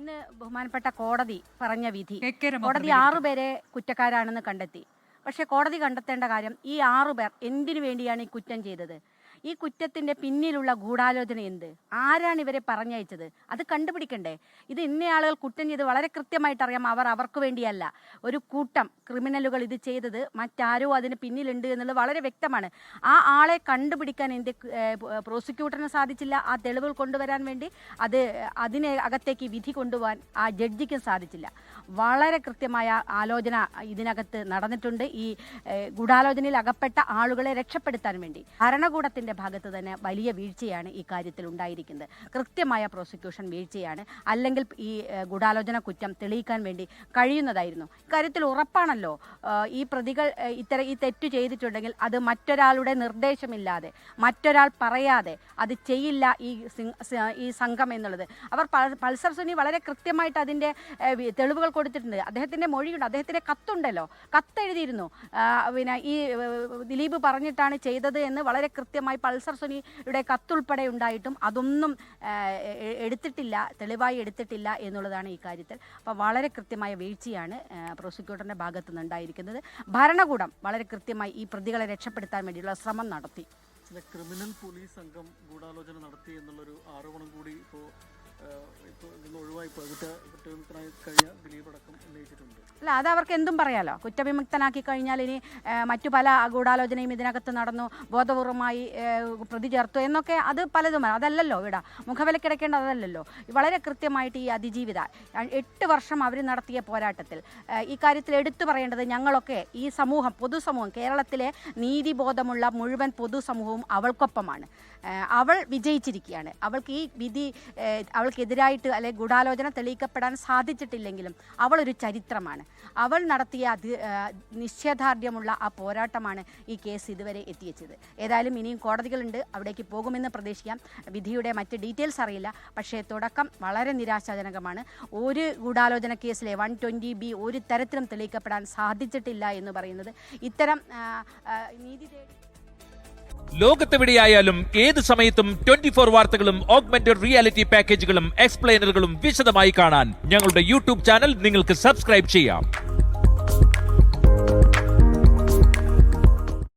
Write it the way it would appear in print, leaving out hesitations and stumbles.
ഇന്ന് ബഹുമാനപ്പെട്ട കോടതി പറഞ്ഞ വിധി, കോടതി 6 പേരെ കുറ്റക്കാരാണെന്ന് കണ്ടെത്തി. പക്ഷേ കോടതി കണ്ടെത്തേണ്ട കാര്യം ഈ 6 പേർ എന്തിനു വേണ്ടിയാണ് ഈ കുറ്റം ചെയ്തത്, ഈ കുറ്റത്തിൻ്റെ പിന്നിലുള്ള ഗൂഢാലോചന എന്ത്, ആരാണ് ഇവരെ പറഞ്ഞയച്ചത്, അത് കണ്ടുപിടിക്കണ്ടേ. ഇത് ഇന്നയാളുകൾ കുറ്റം ചെയ്ത് വളരെ കൃത്യമായിട്ട് അറിയാം. അവർക്ക് വേണ്ടിയല്ല, ഒരു കൂട്ടം ക്രിമിനലുകൾ ഇത് ചെയ്തത് മറ്റാരോ അതിന് പിന്നിലുണ്ട് എന്നുള്ളത് വളരെ വ്യക്തമാണ്. ആ ആളെ കണ്ടുപിടിക്കാൻ പ്രോസിക്യൂട്ടറിന് സാധിച്ചില്ല. ആ തെളിവുകൾ കൊണ്ടുവരാൻ വേണ്ടി അതിനകത്തേക്ക് വിധി കൊണ്ടുപോകാൻ ആ ജഡ്ജിക്കും സാധിച്ചില്ല. വളരെ കൃത്യമായ ആലോചന ഇതിനകത്ത് നടന്നിട്ടുണ്ട്. ഈ ഗൂഢാലോചനയിൽ അകപ്പെട്ട ആളുകളെ രക്ഷപ്പെടുത്താൻ വേണ്ടി ഭരണകൂടത്തിൻ്റെ ഭാഗത്ത് തന്നെ വലിയ വീഴ്ചയാണ് ഈ കാര്യത്തിൽ ഉണ്ടായിരിക്കുന്നത്. കൃത്യമായ പ്രോസിക്യൂഷൻ വീഴ്ചയാണ്. അല്ലെങ്കിൽ ഈ ഗൂഢാലോചന കുറ്റം തെളിയിക്കാൻ വേണ്ടി കഴിയുന്നതായിരുന്നു. ഇക്കാര്യത്തിൽ ഉറപ്പാണല്ലോ ഈ പ്രതികൾ ഈ തെറ്റ് ചെയ്തിട്ടുണ്ടെങ്കിൽ അത് മറ്റൊരാളുടെ നിർദ്ദേശമില്ലാതെ, മറ്റൊരാൾ പറയാതെ അത് ചെയ്യില്ല ഈ സംഘം എന്നുള്ളത്. അവർ പൾസർ സുനി വളരെ കൃത്യമായിട്ട് അതിൻ്റെ തെളിവുകൾ കൊടുത്തിട്ടുണ്ട്. അദ്ദേഹത്തിൻ്റെ മൊഴിയുണ്ട്, അദ്ദേഹത്തിൻ്റെ കത്തുണ്ടല്ലോ, കത്തെഴുതിയിരുന്നു. പിന്നെ ഈ ദിലീപ് പറഞ്ഞിട്ടാണ് ചെയ്തത് എന്ന് വളരെ കൃത്യമായി പൾസർ സുനിയുടെ കത്തുൾപ്പെടെ ഉണ്ടായിട്ടും അതൊന്നും എടുത്തിട്ടില്ല, തെളിവായി എടുത്തിട്ടില്ല എന്നുള്ളതാണ് ഈ കാര്യത്തിൽ. അപ്പോൾ വളരെ കൃത്യമായ വീഴ്ചയാണ് പ്രോസിക്യൂട്ടറിൻ്റെ ഭാഗത്തു നിന്നുണ്ടായിരിക്കുന്നത്. ഭരണകൂടം വളരെ കൃത്യമായി ഈ പ്രതികളെ രക്ഷപ്പെടുത്താൻ വേണ്ടിയുള്ള ശ്രമം നടത്തി. ചില ക്രിമിനൽ പോലീസ് സംഘം ഗൂഢാലോചന നടത്തി എന്നുള്ളൊരു ആരോപണം കൂടി ഇപ്പോൾ ഒഴിവായി കുറ്റവിമുക്തനായി കഴിഞ്ഞ ദിലീപ് അടക്കം ഉന്നയിച്ചിട്ടുണ്ട്. അല്ല, അത് അവർക്ക് എന്തും പറയാലോ. കുറ്റവിമുക്തനാക്കി കഴിഞ്ഞാൽ ഇനി മറ്റു പല ഗൂഢാലോചനയും ഇതിനകത്ത് നടന്നു, ബോധപൂർവമായി പ്രതി ചേർത്തു എന്നൊക്കെ അത് പലതും. അതല്ലല്ലോ ഇവിടെ മുഖവിലക്കിടക്കേണ്ടത്, അതല്ലല്ലോ. വളരെ കൃത്യമായിട്ട് ഈ അതിജീവിത 8 വർഷം അവർ നടത്തിയ പോരാട്ടത്തിൽ ഈ കാര്യത്തിൽ എടുത്തു പറയേണ്ടത്, ഞങ്ങളൊക്കെ ഈ സമൂഹം, പൊതുസമൂഹം, കേരളത്തിലെ നീതിബോധമുള്ള മുഴുവൻ പൊതുസമൂഹവും അവൾക്കൊപ്പമാണ്. അവൾ വിജയിച്ചിരിക്കുകയാണ്. അവൾക്ക് ഈ വിധി അവൾക്കെതിരായിട്ട് അല്ലെങ്കിൽ ഗൂഢാലോചന തെളിയിക്കപ്പെടാൻ സാധിച്ചിട്ടില്ലെങ്കിലും അവളൊരു ചരിത്രമാണ്. അവൾ നടത്തിയ നിശ്ചയദാർഢ്യമുള്ള ആ പോരാട്ടമാണ് ഈ കേസ് ഇതുവരെ എത്തിച്ചത്. ഏതായാലും ഇനിയും കോടതികളുണ്ട്, അവിടേക്ക് പോകുമെന്ന് പ്രതീക്ഷിക്കാം. വിധിയുടെ മറ്റ് ഡീറ്റെയിൽസ് അറിയില്ല. പക്ഷേ തുടക്കം വളരെ നിരാശാജനകമാണ്. ഒരു ഗൂഢാലോചന കേസിലെ 120B ഒരു തരത്തിലും തെളിയിക്കപ്പെടാൻ സാധിച്ചിട്ടില്ല എന്ന് പറയുന്നത് ഇത്തരം നീതി ലോകത്തെവിടെയായാലും ഏത് സമയത്തും 24 വാർത്തകളും ഓഗ്മെന്റഡ് റിയാലിറ്റി പാക്കേജുകളും എക്സ്പ്ലെയിനറുകളും വിശദമായി കാണാൻ ഞങ്ങളുടെ യൂട്യൂബ് ചാനൽ നിങ്ങൾക്ക് സബ്സ്ക്രൈബ് ചെയ്യാം.